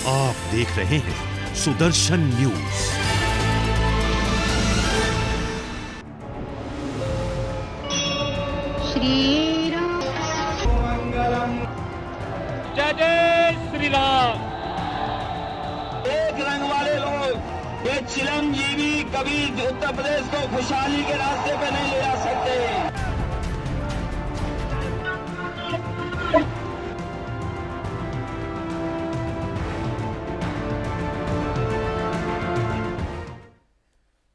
आप देख रहे हैं सुदर्शन न्यूज। श्री राम मंगलम। जय जय श्री राम। एक रंग वाले लोग ये चिरंजीवी कभी उत्तर प्रदेश को खुशहाली के रास्ते पे नहीं ले जा सकते।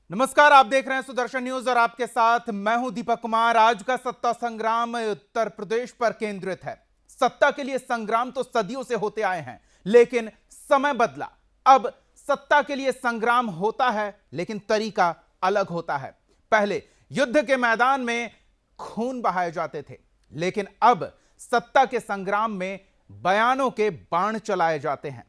नमस्कार, आप देख रहे हैं सुदर्शन न्यूज और आपके साथ मैं हूं दीपक कुमार। आज का सत्ता संग्राम उत्तर प्रदेश पर केंद्रित है। सत्ता के लिए संग्राम तो सदियों से होते आए हैं, लेकिन समय बदला। अब सत्ता के लिए संग्राम होता है, लेकिन तरीका अलग होता है। पहले युद्ध के मैदान में खून बहाए जाते थे, लेकिन अब सत्ता के संग्राम में बयानों के बाण चलाए जाते हैं,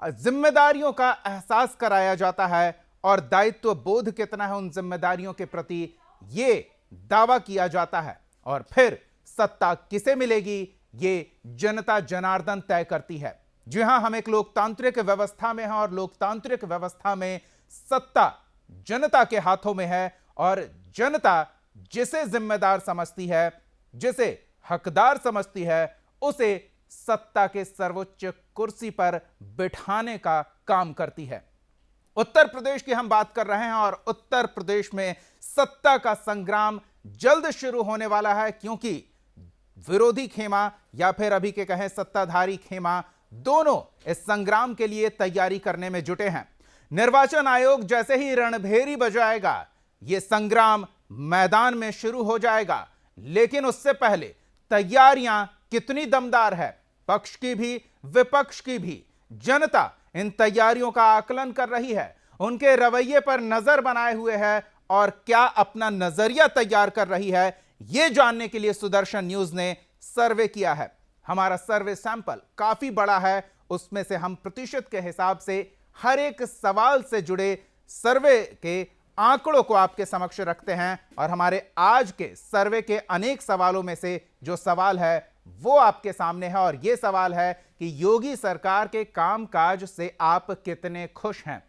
जिम्मेदारियों का एहसास कराया जाता है और दायित्व बोध कितना है उन जिम्मेदारियों के प्रति यह दावा किया जाता है। और फिर सत्ता किसे मिलेगी ये जनता जनार्दन तय करती है। जी हां, हम एक लोकतांत्रिक व्यवस्था में हैं और लोकतांत्रिक व्यवस्था में सत्ता जनता के हाथों में है और जनता जिसे जिम्मेदार समझती है, जिसे हकदार समझती है, उसे सत्ता के सर्वोच्च कुर्सी पर बिठाने का काम करती है। उत्तर प्रदेश की हम बात कर रहे हैं और उत्तर प्रदेश में सत्ता का संग्राम जल्द शुरू होने वाला है, क्योंकि विरोधी खेमा या फिर अभी के कहें सत्ताधारी खेमा, दोनों इस संग्राम के लिए तैयारी करने में जुटे हैं। निर्वाचन आयोग जैसे ही रणभेरी बजाएगा, यह संग्राम मैदान में शुरू हो जाएगा। लेकिन उससे पहले तैयारियां कितनी दमदार है, पक्ष की भी विपक्ष की भी। जनता इन तैयारियों का आकलन कर रही है, उनके रवैये पर नजर बनाए हुए है और क्या अपना नजरिया तैयार कर रही है, यह जानने के लिए सुदर्शन न्यूज ने सर्वे किया है। हमारा सर्वे सैंपल काफी बड़ा है, उसमें से हम प्रतिशत के हिसाब से हर एक सवाल से जुड़े सर्वे के आंकड़ों को आपके समक्ष रखते हैं और हमारे आज के सर्वे के अनेक सवालों में से जो सवाल है वो आपके सामने है। और यह सवाल है कि योगी सरकार के कामकाज से आप कितने खुश हैं।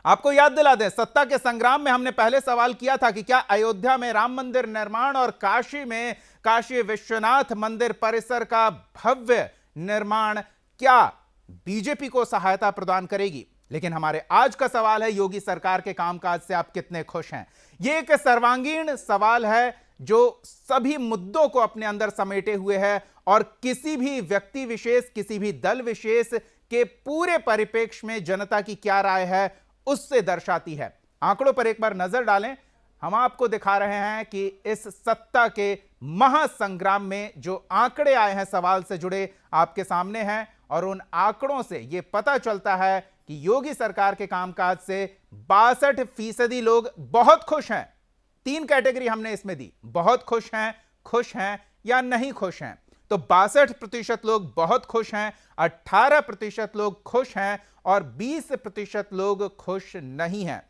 आपको याद दिला दें, सत्ता के संग्राम में हमने पहले सवाल किया था कि क्या अयोध्या में राम मंदिर निर्माण और काशी में काशी विश्वनाथ मंदिर परिसर का भव्य निर्माण क्या बीजेपी को सहायता प्रदान करेगी। लेकिन हमारे आज का सवाल है, योगी सरकार के कामकाज से आप कितने खुश हैं। यह एक सर्वांगीण सवाल है जो सभी मुद्दों को अपने अंदर समेटे हुए है और किसी भी व्यक्ति विशेष, किसी भी दल विशेष के पूरे परिप्रेक्ष्य में जनता की क्या राय है उससे दर्शाती है। आंकड़ों पर एक बार नजर डालें। हम आपको दिखा रहे हैं कि इस सत्ता के महासंग्राम में जो आंकड़े आए हैं सवाल से जुड़े आपके सामने हैं और उन आंकड़ों से यह पता चलता है कि योगी सरकार के कामकाज से 62% लोग बहुत खुश हैं। 3 कैटेगरी हमने इसमें दी, बहुत खुश हैं या नहीं खुश हैं। तो 62% लोग बहुत खुश हैं, 18% लोग खुश हैं और 20% लोग खुश नहीं हैं।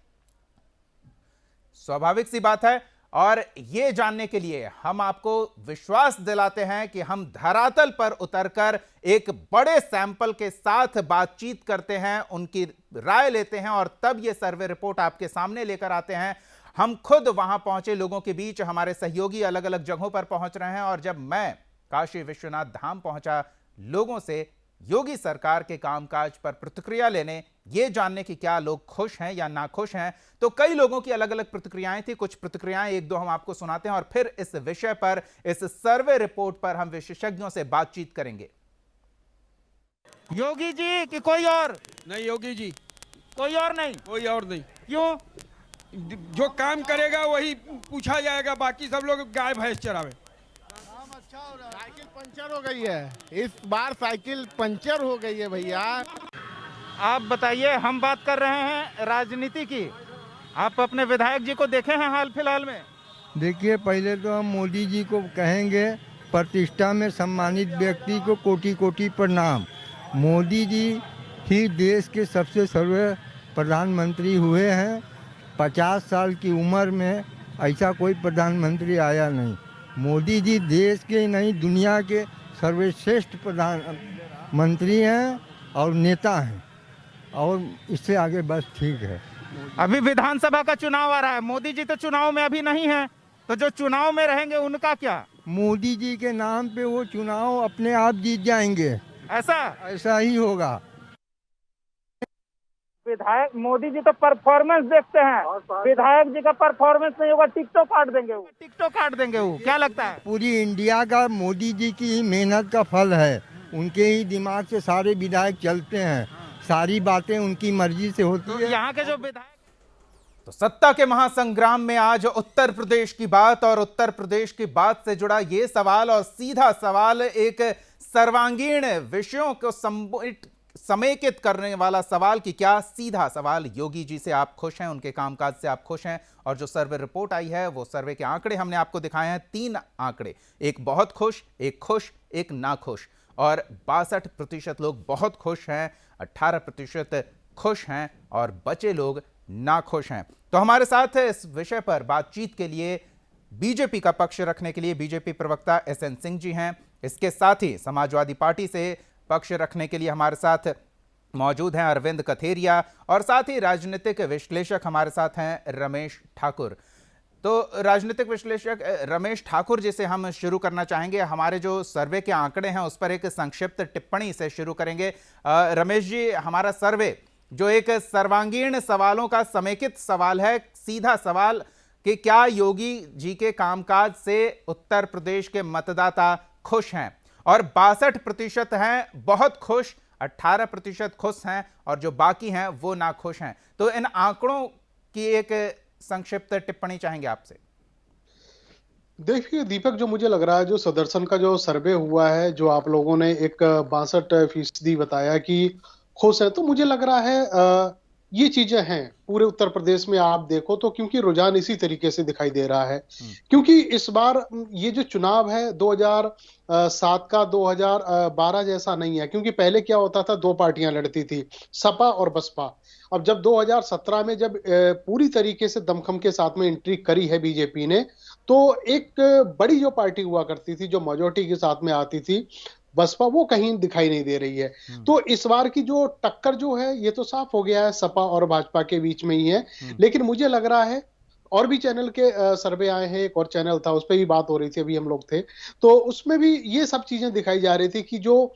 स्वाभाविक सी बात है और यह जानने के लिए हम आपको विश्वास दिलाते हैं कि हम धरातल पर उतरकर एक बड़े सैंपल के साथ बातचीत करते हैं, उनकी राय लेते हैं और तब यह सर्वे रिपोर्ट आपके सामने लेकर आते हैं। हम खुद वहां पहुंचे लोगों के बीच, हमारे सहयोगी अलग अलग जगहों पर पहुंच रहे हैं और जब मैं काशी विश्वनाथ धाम पहुंचा, लोगों से योगी सरकार के कामकाज पर प्रतिक्रिया लेने, यह जानने कि क्या लोग खुश हैं या नाखुश हैं, तो कई लोगों की अलग अलग प्रतिक्रियाएं थी। कुछ प्रतिक्रियाएं एक दो हम आपको सुनाते हैं और फिर इस विषय पर, इस सर्वे रिपोर्ट पर हम विशेषज्ञों से बातचीत करेंगे। योगी जी कि कोई और? नहीं, योगी जी। कोई और नहीं? कोई और नहीं। क्यों? जो काम करेगा वही पूछा जाएगा, बाकी सब लोग गाय भैंस चरावे। साइकिल पंचर हो गई है, इस बार साइकिल पंचर हो गई है भैया। आप बताइए, हम बात कर रहे हैं राजनीति की। आप अपने विधायक जी को देखे हैं हाल फिलहाल में? देखिए, पहले तो हम मोदी जी को कहेंगे, प्रतिष्ठा में सम्मानित व्यक्ति को कोटि कोटि प्रणाम। मोदी जी ही देश के सबसे सर्व प्रधानमंत्री हुए हैं। 50 साल की उम्र में ऐसा कोई प्रधानमंत्री आया नहीं। मोदी जी देश के नहीं दुनिया के सर्वश्रेष्ठ प्रधानमंत्री हैं और नेता हैं, और इससे आगे बस ठीक है। अभी विधानसभा का चुनाव आ रहा है, मोदी जी तो चुनाव में अभी नहीं है, तो जो चुनाव में रहेंगे उनका क्या? मोदी जी के नाम पे वो चुनाव अपने आप जीत जाएंगे, ऐसा ही होगा। विधायक मोदी जी तो परफॉर्मेंस देखते हैं, विधायक जी का परफॉर्मेंस नहीं होगा टिकटॉक काट देंगे वो, क्या लगता है? पूरी इंडिया का मोदी जी की मेहनत का फल है, उनके ही दिमाग से सारे विधायक चलते हैं, सारी बातें उनकी मर्जी से होती है। यहाँ के जो विधायक तो सत्ता के महासंग्राम में आज उत्तर प्रदेश की बात, और उत्तर प्रदेश की बात से जुड़ा ये सवाल और सीधा सवाल, एक सर्वांगीण विषयों को समेकित करने वाला सवाल कि क्या सीधा सवाल, योगी जी से आप खुश हैं, उनके कामकाज से आप खुश हैं? और जो सर्वे रिपोर्ट आई है, वो सर्वे के आंकड़े हमने आपको दिखाए हैं, 3 आंकड़े, एक बहुत खुश, एक नाखुश, और 62% लोग बहुत खुश हैं, 18% खुश हैं और बचे लोग नाखुश हैं। तो हमारे साथ इस विषय पर बातचीत के लिए बीजेपी का पक्ष रखने के लिए बीजेपी प्रवक्ता एसएन सिंह जी हैं। इसके साथ ही समाजवादी पार्टी से पक्ष रखने के लिए हमारे साथ मौजूद हैं अरविंद कथेरिया, और साथ ही राजनीतिक विश्लेषक हमारे साथ हैं रमेश ठाकुर। तो राजनीतिक विश्लेषक रमेश ठाकुर जी से हम शुरू करना चाहेंगे। हमारे जो सर्वे के आंकड़े हैं उस पर एक संक्षिप्त टिप्पणी से शुरू करेंगे। रमेश जी, हमारा सर्वे जो एक सर्वांगीण सवालों का समेकित सवाल है, सीधा सवाल कि क्या योगी जी के कामकाज से उत्तर प्रदेश के मतदाता खुश हैं, और 62% हैं बहुत खुश, 18% खुश हैं, और जो बाकी हैं वो नाखुश हैं। तो इन आंकड़ों की एक संक्षिप्त टिप्पणी चाहेंगे आपसे। देखिए दीपक, जो मुझे लग रहा है, जो सदर्शन का जो सर्वे हुआ है, जो आप लोगों ने एक 62% बताया कि खुश है, तो मुझे लग रहा है ये चीजें हैं पूरे उत्तर प्रदेश में आप देखो तो, क्योंकि रुझान इसी तरीके से दिखाई दे रहा है। क्योंकि इस बार ये जो चुनाव है 2007 का 2012 जैसा नहीं है, क्योंकि पहले क्या होता था, 2 पार्टियां लड़ती थी, सपा और बसपा। अब जब 2017 में जब पूरी तरीके से दमखम के साथ में एंट्री करी है बीजेपी ने, तो एक बड़ी जो पार्टी हुआ करती थी, जो मेजॉरिटी के साथ में आती थी, बसपा, वो कहीं दिखाई नहीं दे रही है। तो इस बार की जो टक्कर जो है, ये तो साफ हो गया है, सपा और भाजपा के बीच में ही है। लेकिन मुझे लग रहा है, और भी चैनल के सर्वे आए हैं, एक और चैनल था, उस पर भी बात हो रही थी, अभी हम लोग थे, तो उसमें भी ये सब चीजें दिखाई जा रही थी कि जो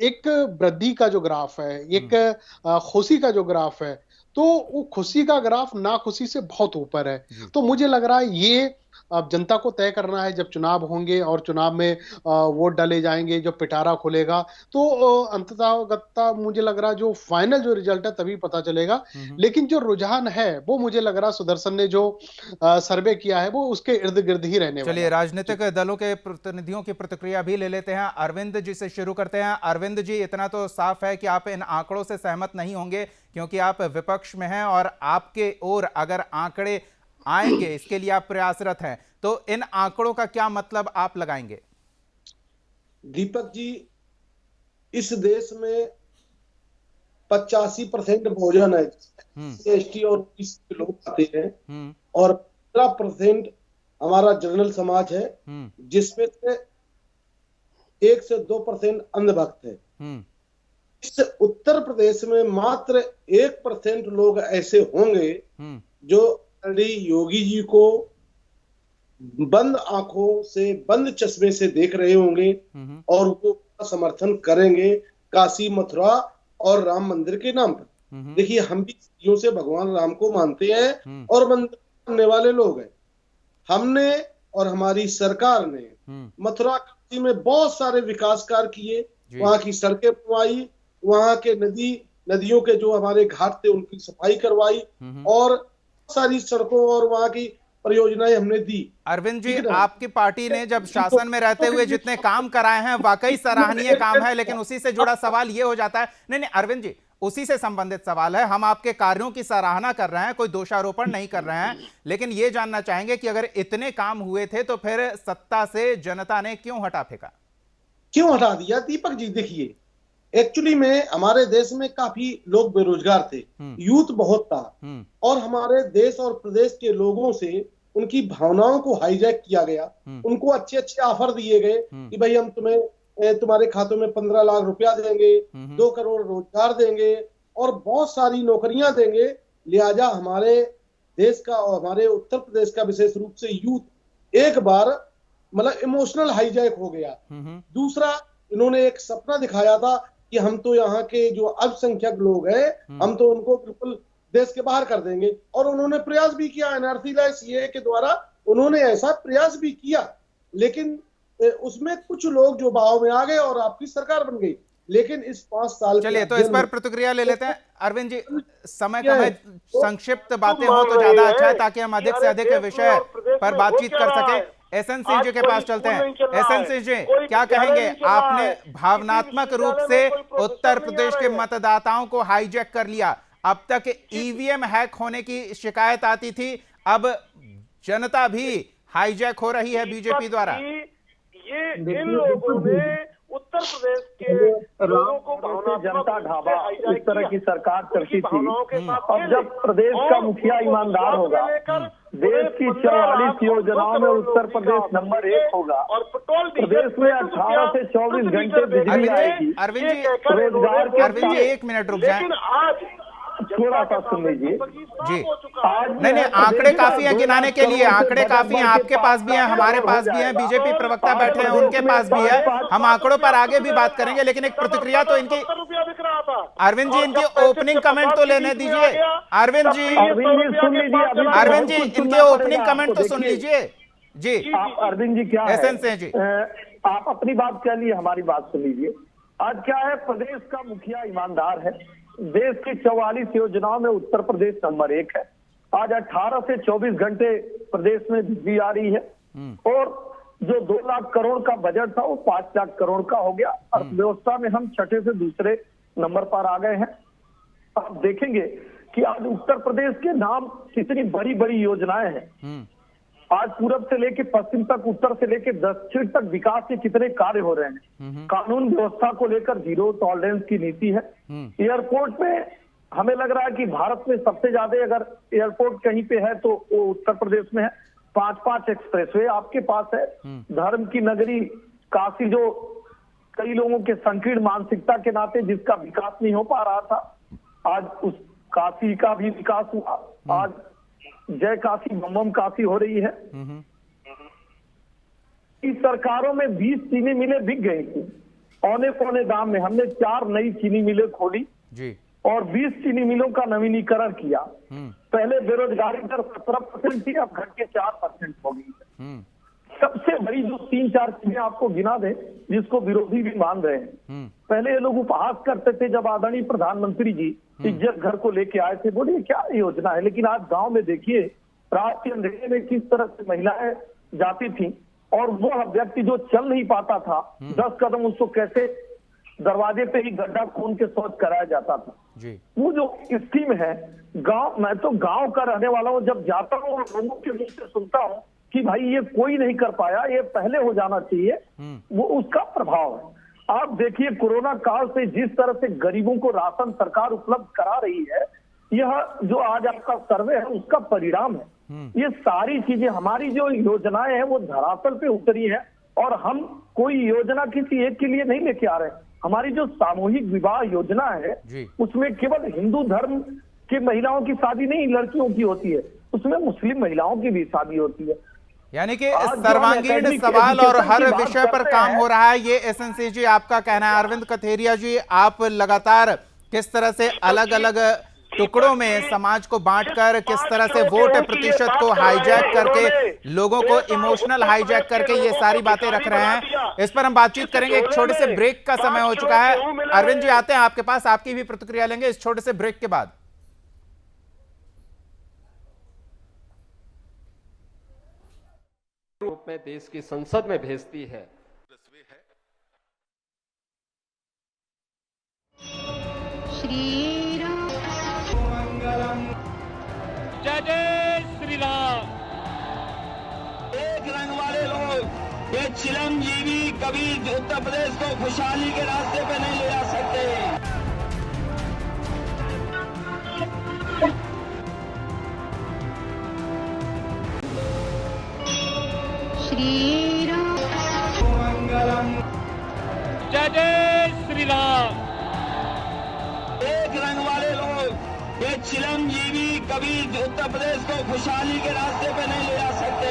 एक वृद्धि का जो ग्राफ है, एक खुशी का जो ग्राफ है, तो वो खुशी का ग्राफ नाखुशी से बहुत ऊपर है। तो मुझे लग रहा है ये अब जनता को तय करना है, जब चुनाव होंगे और चुनाव में वोट डाले जाएंगे, जो पिटारा खुलेगा, तो अंततः मुझे लग रहा है जो फाइनल जो रिजल्ट है तभी पता चलेगा। लेकिन जो रुझान है वो मुझे लग रहा है सुदर्शन ने जो सर्वे किया है वो उसके इर्द गिर्द ही रहने वाला है। चलिए राजनीतिक दलों के प्रतिनिधियों की प्रतिक्रिया भी ले लेते हैं। अरविंद जी से शुरू करते हैं। अरविंद जी, इतना तो साफ है कि आप इन आंकड़ों से सहमत नहीं होंगे, क्योंकि आप विपक्ष में हैं और आपके ओर अगर आंकड़े आएंगे इसके लिए आप प्रयासरत हैं, तो इन आंकड़ों का क्या मतलब आप लगाएंगे? दीपक जी, इस देश में 85% भोजन है, एसटी और ओबीसी के लोग खाते हैं, और 15% हमारा जनरल समाज है, जिसमें से 1 से 2% अंधभक्त है। इस उत्तर प्रदेश में मात्र 1% लोग ऐसे होंगे जो योगी जी को बंद आंखों से, बंद चश्मे से देख रहे होंगे और उनको समर्थन करेंगे काशी, मथुरा और राम मंदिर के नाम पर। देखिए, हम भी सदियों से भगवान राम को मानते हैं और मंदिर करने वाले लोग हैं। हमने और हमारी सरकार ने मथुरा काशी में बहुत सारे विकास कार्य किए, वहां की सड़कें बनवाई, वहां के नदियों के जो हमारे घाट थे उनकी सफाई करवाई, और सारी सड़कों और वहां की परियोजनाएं हमने दी। अरविंद जी, आपकी पार्टी ने जब शासन में रहते हुए जितने काम कराए हैं वाकई सराहनीय काम है, लेकिन उसी से जुड़ा सवाल ये हो जाता है, नहीं अरविंद जी, उसी से संबंधित सवाल है, हम आपके कार्यों की सराहना कर रहे हैं, कोई दोषारोपण नहीं कर रहे हैं, लेकिन ये जानना चाहेंगे कि अगर इतने काम हुए थे तो फिर सत्ता से जनता ने क्यों हटा फेंका, क्यों हटा दिया? दीपक जी, देखिए, एक्चुअली में हमारे देश में काफी लोग बेरोजगार थे, यूथ बहुत था, और हमारे देश और प्रदेश के लोगों से उनकी भावनाओं को हाईजैक किया गया। उनको अच्छे अच्छे ऑफर दिए गए कि भाई हम तुम्हें तुम्हारे खातों में 15 लाख रुपया देंगे, 2 करोड़ रोजगार देंगे और बहुत सारी नौकरियां देंगे। लिहाजा हमारे देश का और हमारे उत्तर प्रदेश का विशेष रूप से यूथ एक बार मतलब इमोशनल हाईजैक हो गया। दूसरा, इन्होंने एक सपना दिखाया था कि हम तो यहाँ के जो अल्पसंख्यक लोग हैं हम तो उनको बिल्कुल देश के बाहर कर देंगे, और उन्होंने प्रयास भी किया। एनआरसी सीए के द्वारा उन्होंने ऐसा प्रयास भी किया, लेकिन उसमें कुछ लोग जो भाव में आ गए और आपकी सरकार बन गई। लेकिन इस 5 साल चलिए तो इस पर प्रतिक्रिया ले लेते हैं। अरविंद जी, समय कम है, संक्षिप्त बातें हो तो ज्यादा अच्छा है ताकि हम अधिक से अधिक विषय पर बातचीत कर सकें। एसएन सिंह जी के पास चलते हैं। एसएन सिंह जी, क्या कहेंगे? आपने भावनात्मक रूप से उत्तर प्रदेश के मतदाताओं को हाईजैक कर लिया। अब तक ईवीएम हैक होने की शिकायत आती थी, अब जनता भी हाईजैक हो रही है बीजेपी द्वारा। ये इन लोगों ने उत्तर प्रदेश के लोगों को जनता ढाबा इस तरह की सरकार चलती थी। अब जब प्रदेश का मुखिया ईमानदार होगा, देश की 44 योजनाओं में उत्तर प्रदेश नंबर 1 होगा और प्रदेश में 18 से 24 घंटे बिजली आएगी। अरविंद जी, रोजगार के अरविंद जी एक मिनट रुक जाए, थोड़ा सा सुन लीजिए जी। नहीं, आंकड़े काफी हैं गिनाने के लिए, आंकड़े काफी हैं, आपके पास भी हैं, हमारे पास भी हैं, बीजेपी प्रवक्ता बैठे हैं उनके पास भी है। हम आंकड़ों पर आगे भी बात करेंगे, लेकिन एक प्रतिक्रिया तो इनकी, अरविंद जी इनकी ओपनिंग कमेंट तो लेने दीजिए। अरविंद जी सुन लीजिए, अरविंद जी इनके ओपनिंग कमेंट तो सुन लीजिए जी। अरविंद जी क्या एसएन सिंह जी, आप अपनी बात कह लिए, हमारी बात सुन लीजिए। आज क्या है, प्रदेश का मुखिया ईमानदार है, देश की 44 योजनाओं में उत्तर प्रदेश नंबर 1 है। आज 18 से 24 घंटे प्रदेश में बिजली आ रही है और जो 2 लाख करोड़ का बजट था वो 5 लाख करोड़ का हो गया। अर्थव्यवस्था में हम छठे से दूसरे नंबर पर आ गए हैं। आप देखेंगे कि आज उत्तर प्रदेश के नाम कितनी बड़ी बड़ी योजनाएं हैं। आज पूरब से लेके पश्चिम तक, उत्तर से लेके दक्षिण तक विकास के कितने कार्य हो रहे हैं। कानून व्यवस्था को लेकर जीरो टॉलरेंस की नीति है। एयरपोर्ट में हमें लग रहा है कि भारत में सबसे ज्यादा अगर एयरपोर्ट कहीं पे है तो वो उत्तर प्रदेश में है। 5 एक्सप्रेसवे आपके पास है। धर्म की नगरी काशी, जो कई लोगों के संकीर्ण मानसिकता के नाते जिसका विकास नहीं हो पा रहा था, आज उस काशी का भी विकास हुआ। आज जय काशी बम काशी हो रही है। इस सरकारों में 20 चीनी मिलें बिक गई थी औने पौने दाम में। हमने 4 नई चीनी मिलें खोली जी और 20 चीनी मिलों का नवीनीकरण किया। पहले बेरोजगारी दर 17% थी, अब घट के 4% हो गई। सबसे बड़ी जो 3-4 चीजें आपको गिना दें जिसको विरोधी भी मान रहे हैं। पहले ये लोग उपहास करते थे जब आदरणीय प्रधानमंत्री जी इज्जत घर को लेके आए थे, बोले क्या योजना है। लेकिन आज गांव में देखिए रात के अंधेरे में किस तरह से महिलाएं जाती थी और वो व्यक्ति जो चल नहीं पाता था 10 कदम उसको कैसे दरवाजे पे ही गड्ढा खून के शौच कराया जाता था जी। वो जो स्कीम है गांव, मैं तो गांव का रहने वाला हूँ, जब जाता हूँ और लोगों के मुंह से सुनता हूँ कि भाई ये कोई नहीं कर पाया, ये पहले हो जाना चाहिए, वो उसका प्रभाव है। आप देखिए कोरोना काल से जिस तरह से गरीबों को राशन सरकार उपलब्ध करा रही है, यह जो आज आपका सर्वे है उसका परिणाम है। ये सारी चीजें, हमारी जो योजनाएं हैं वो धरातल पे उतरी है और हम कोई योजना किसी एक के लिए नहीं लेके आ रहे। हमारी जो सामूहिक विवाह योजना है उसमें केवल हिंदू धर्म की महिलाओं की शादी नहीं लड़कियों की होती है, उसमें मुस्लिम महिलाओं की भी शादी होती है। यानी कि सर्वांगीण सवाल और हर विषय पर काम हो रहा है, ये एसएनसी जी आपका कहना है। अरविंद कथेरिया जी, आप लगातार किस तरह से अलग अलग टुकड़ों में समाज को बांटकर किस तरह से वोट प्रतिशत को हाईजैक करके, लोगों को इमोशनल हाईजैक करके ये सारी बातें रख रहे हैं, इस पर हम बातचीत करेंगे। एक छोटे से ब्रेक का समय हो चुका है। अरविंद जी आते हैं आपके पास, आपकी भी प्रतिक्रिया लेंगे इस छोटे से ब्रेक के बाद। रूप में देश की संसद में भेजती है। श्री राम मंगलम, जय जय श्री राम। एक रंग वाले लोग ये चिरंजीवी कभी उत्तर प्रदेश को खुशहाली के रास्ते पे नहीं ले जा सकते। श्री राम मंगलम, जय श्री राम। एक रंग वाले लोग ये चिरंजीवी कभी उत्तर प्रदेश को खुशहाली के रास्ते पे नहीं ले जा सकते।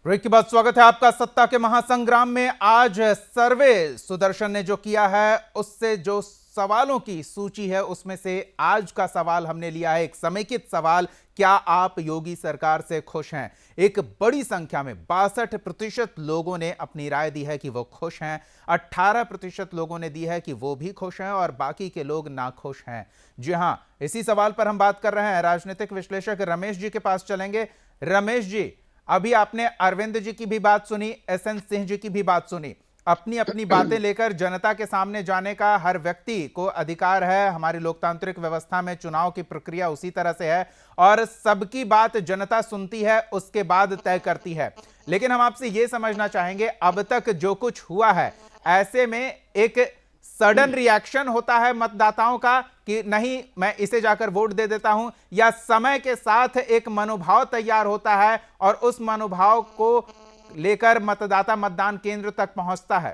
ब्रेक के बाद स्वागत है आपका सत्ता के महासंग्राम में। आज सर्वे सुदर्शन ने जो किया है उससे जो सवालों की सूची है उसमें से आज का सवाल हमने लिया है एक समेकित सवाल, क्या आप योगी सरकार से खुश हैं? एक बड़ी संख्या में 62% लोगों ने अपनी राय दी है कि वो खुश हैं, 18% लोगों ने दी है कि वो भी खुश हैं और बाकी के लोग नाखुश हैं। जी हां, इसी सवाल पर हम बात कर रहे हैं। राजनीतिक विश्लेषक रमेश जी के पास चलेंगे। रमेश जी, अभी आपने अरविंद जी की भी बात सुनी, एसएन सिंह जी की भी बात सुनी। अपनी अपनी बातें लेकर जनता के सामने जाने का हर व्यक्ति को अधिकार है। हमारी लोकतांत्रिक व्यवस्था में चुनाव की प्रक्रिया उसी तरह से है और सबकी बात जनता सुनती है, उसके बाद तय करती है। लेकिन हम आपसे यह समझना चाहेंगे, अब तक जो कुछ हुआ है, ऐसे में एक सडन रिएक्शन होता है मतदाताओं का कि नहीं मैं इसे जाकर वोट दे देता हूं, या समय के साथ एक मनोभाव तैयार होता है और उस मनोभाव को लेकर मतदाता मतदान केंद्र तक पहुंचता है?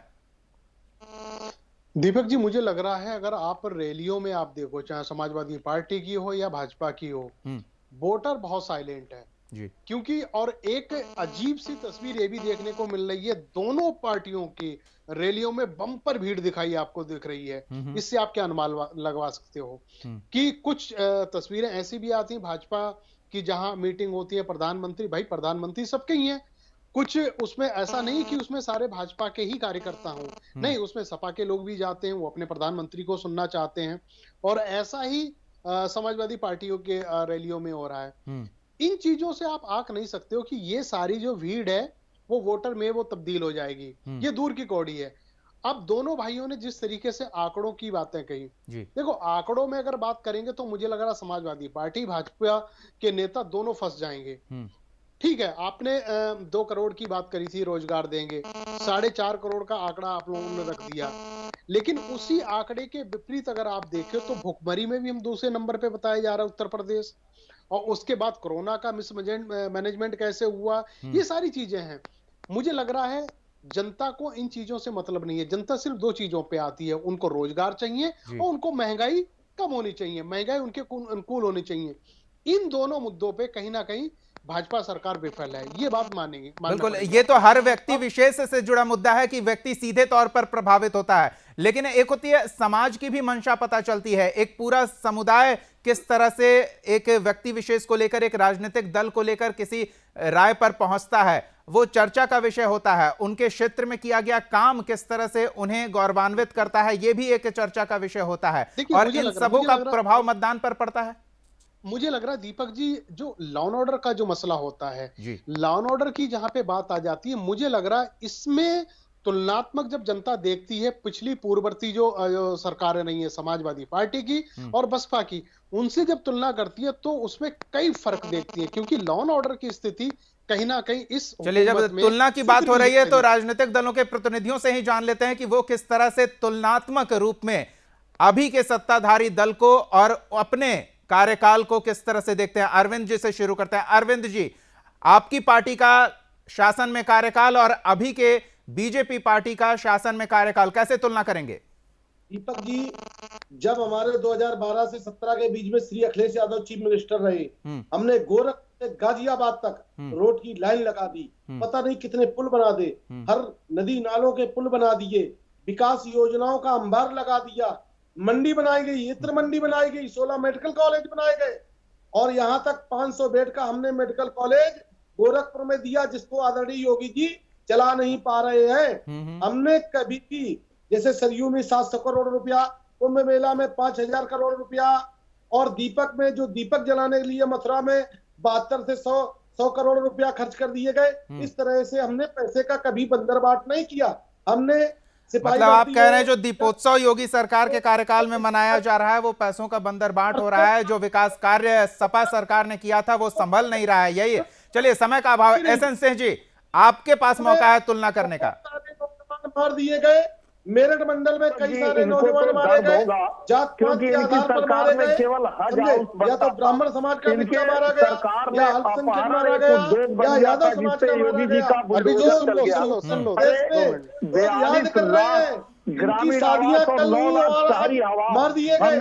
दीपक जी, मुझे लग रहा है अगर आप रैलियों में आप देखो, चाहे समाजवादी पार्टी की हो या भाजपा की हो, वोटर बहुत साइलेंट है जी। क्योंकि और एक अजीब सी तस्वीर ये भी देखने को मिल रही है, दोनों पार्टियों की रैलियों में बम्पर भीड़ दिखाई आपको दिख रही है। इससे आप क्या अनुमान लगवा सकते हो कि कुछ तस्वीरें ऐसी भी आती हैं भाजपा की जहां मीटिंग होती है, प्रधानमंत्री, भाई प्रधानमंत्री सबके ही हैं, कुछ उसमें ऐसा नहीं कि उसमें सारे भाजपा के ही कार्यकर्ता हों, नहीं, उसमें सपा के लोग भी जाते हैं, वो अपने प्रधानमंत्री को सुनना चाहते हैं। और ऐसा ही समाजवादी पार्टियों के रैलियों में हो रहा है। इन चीजों से आप आंक नहीं सकते हो कि ये सारी जो भीड़ है वो वोटर में वो तब्दील हो जाएगी, ये दूर की कौड़ी है। अब दोनों भाइयों ने जिस तरीके से आंकड़ों की बातें कही, देखो आंकड़ों में अगर बात करेंगे तो मुझे लग रहा समाजवादी पार्टी, भाजपा के नेता दोनों फंस जाएंगे। ठीक है, आपने 2 करोड़ की बात करी थी, रोजगार देंगे, 4.5 करोड़ का आंकड़ा आप लोगों ने रख दिया, लेकिन उसी आंकड़े के विपरीत अगर आप देखें तो भुखमरी में भी हम दूसरे नंबर पे बताया जा रहा है उत्तर प्रदेश, और उसके बाद कोरोना का मिसमैनेजमेंट कैसे हुआ, ये सारी चीजें हैं। मुझे लग रहा है जनता को इन चीजों से मतलब नहीं है, जनता सिर्फ 2 चीजों पे आती है, उनको रोजगार चाहिए और उनको महंगाई कम होनी चाहिए, महंगाई उनके अनुकूल होनी चाहिए। इन दोनों मुद्दों पे कहीं ना कहीं भाजपा सरकार विफल है, ये बात मानेंगे। बिल्कुल, ये तो हर व्यक्ति विशेष से जुड़ा मुद्दा है कि व्यक्ति सीधे तौर पर प्रभावित होता है, लेकिन एक होती है समाज की भी मंशा पता चलती है, एक पूरा समुदाय किस तरह से एक व्यक्ति विशेष को लेकर, एक राजनीतिक दल को लेकर किसी राय पर पहुंचता है, वो चर्चा का विषय होता है। उनके क्षेत्र में किया गया काम किस तरह से उन्हें गौरवान्वित करता है, ये भी एक चर्चा का विषय होता है, और इन सबों का प्रभाव मतदान पर पड़ता है। मुझे लग रहा है दीपक जी, जो लॉ एंड ऑर्डर का जो मसला होता है, लॉ एंड ऑर्डर की जहां पे बात आ जाती है, मुझे लग रहा है इसमें तुलनात्मक जब जनता देखती है पिछली पूर्ववर्ती जो सरकारें नहीं है, समाजवादी पार्टी की और बसपा की, उनसे जब तुलना करती है तो उसमें कई फर्क देखती है, क्योंकि लॉ एंड ऑर्डर की स्थिति कहीं ना कहीं इस, चलिए जब तुलना की बात हो रही है तो राजनीतिक दलों के प्रतिनिधियों से ही जान लेते हैं कि वो किस तरह से तुलनात्मक रूप में अभी के सत्ताधारी दल को और अपने कार्यकाल को किस तरह से देखते हैं। अरविंद जी से शुरू करते हैं। अरविंद जी, आपकी पार्टी का शासन में कार्यकाल और अभी के बीजेपी पार्टी का शासन में कार्यकाल कैसे तुलना करेंगे? दीपक जी, जब हमारे 2012 से 17 के बीच में श्री अखिलेश यादव चीफ मिनिस्टर रहे, हमने गोरखपुर से गाजियाबाद तक रोड की लाइन लगा दी, पता नहीं कितने पुल बना दे, हर नदी नालों के पुल बना दिए, विकास योजनाओं का अंबार लगा दिया, मंडी बनाई गई, इत्र मंडी बनाई गई, 16 मेडिकल कॉलेज बनाए गए, और यहाँ तक 500 बेड का हमने मेडिकल कॉलेज गोरखपुर में दिया, जिसको आदरणीय योगी जी चला नहीं पा रहे हैं। हमने कभी भी, जैसे सरयू में 700 करोड़ रुपया, कुंभ मेला में 5000 करोड़ रुपया, और दीपक में जो दीपक जलाने के लिए मथुरा में 72 से 100 करोड़ रुपया खर्च कर दिए गए। इस तरह से हमने पैसे का कभी बंदरबाट नहीं किया। हमने मतलब आप कह रहे हैं जो दीपोत्सव योगी सरकार के कार्यकाल में मनाया जा रहा है वो पैसों का बंदरबाट हो रहा है, जो विकास कार्य सपा सरकार ने किया था वो संभल नहीं रहा है, यही? चलिए, समय का अभाव है। एसएन सिंह जी, आपके पास मौका है तुलना करने का। मार दिए गए, मेरठ मंडल में कई सारे नौजवान मारे गए, जात पात के आधार पर मारे गए, समझे? या तो ब्राह्मण समाज का बिच्चा मारा गया, या अल्पसंख्यक मारा गया, या यादव समाज का मारा गया। अभी जो सुन लो याद कर रहे हैं, इनकी शादियां कल हुई और मार दिए गए,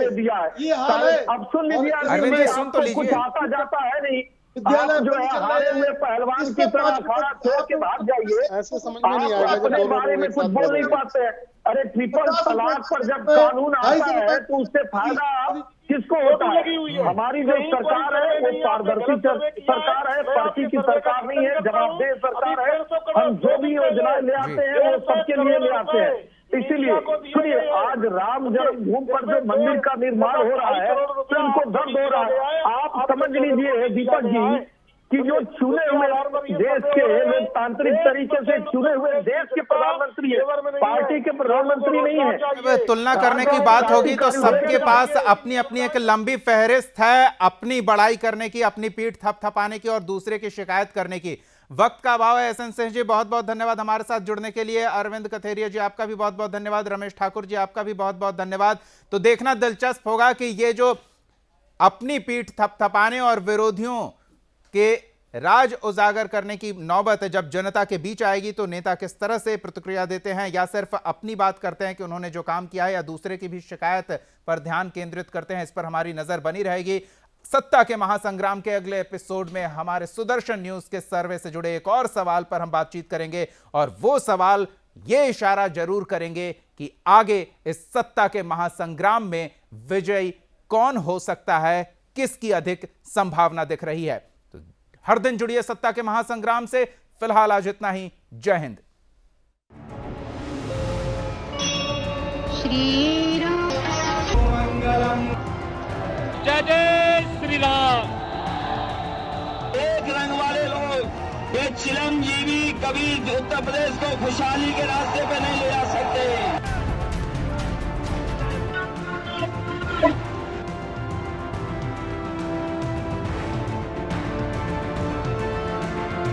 ये हाल है। अब सुन लीजिए, अरविंद जी सुन तो लीजिए, कुछ आता जाता है नहीं, विद्यालय जो है हारे हुए पहलवान की तरह अखाड़ा छोड़ के भाग जाइए, ऐसे समझ में नहीं आएगा जब अपने दोनों बारे में एक कुछ साथ बोल बोल नहीं रहे हैं। पाते हैं। अरे ट्रिपल तलाक पर जब कानून आता है तो उससे फायदा किसको होता है? हमारी जो सरकार है वो पारदर्शी सरकार है, पर्ची की सरकार नहीं है, जवाबदेह सरकार है। हम जो भी योजनाएं ले आते हैं वो सबके लिए ले आते हैं। इसीलिए सुनिए, आज राम जन्मभूमि पर जो मंदिर का निर्माण हो रहा है तो उनको दर्द हो रहा है। आप समझ लीजिए दीपक जी कि जो चुने हुए देश के लोकतांत्रिक तरीके से चुने हुए देश के प्रधानमंत्री है, पार्टी के प्रधानमंत्री नहीं है। तुलना करने की बात होगी तो सबके पास अपनी अपनी एक लंबी फहरिस्त है, अपनी बड़ाई करने की, अपनी पीठ थपथपाने की और दूसरे की शिकायत करने की। वक्त का अभाव है। एसएन सिंह जी बहुत बहुत धन्यवाद हमारे साथ जुड़ने के लिए। अरविंद कथेरिया जी आपका भी बहुत बहुत धन्यवाद। रमेश ठाकुर जी आपका भी बहुत बहुत धन्यवाद। तो देखना दिलचस्प होगा कि ये जो अपनी पीठ थपथपाने और विरोधियों के राज उजागर करने की नौबत जब जनता के बीच आएगी तो नेता किस तरह से प्रतिक्रिया देते हैं, या सिर्फ अपनी बात करते हैं कि उन्होंने जो काम किया है, या दूसरे की भी शिकायत पर ध्यान केंद्रित करते हैं, इस पर हमारी नजर बनी रहेगी। सत्ता के महासंग्राम के अगले एपिसोड में हमारे सुदर्शन न्यूज के सर्वे से जुड़े एक और सवाल पर हम बातचीत करेंगे, और वो सवाल ये इशारा जरूर करेंगे कि आगे इस सत्ता के महासंग्राम में विजयी कौन हो सकता है, किसकी अधिक संभावना दिख रही है। तो हर दिन जुड़िए सत्ता के महासंग्राम से। फिलहाल आज इतना ही। जय हिंद। श्री राम मंगलम। जय जय श्री राम। एक रंग वाले लोग ये चिरंजीवी कभी उत्तर प्रदेश को खुशहाली के रास्ते पे नहीं ले जा सकते।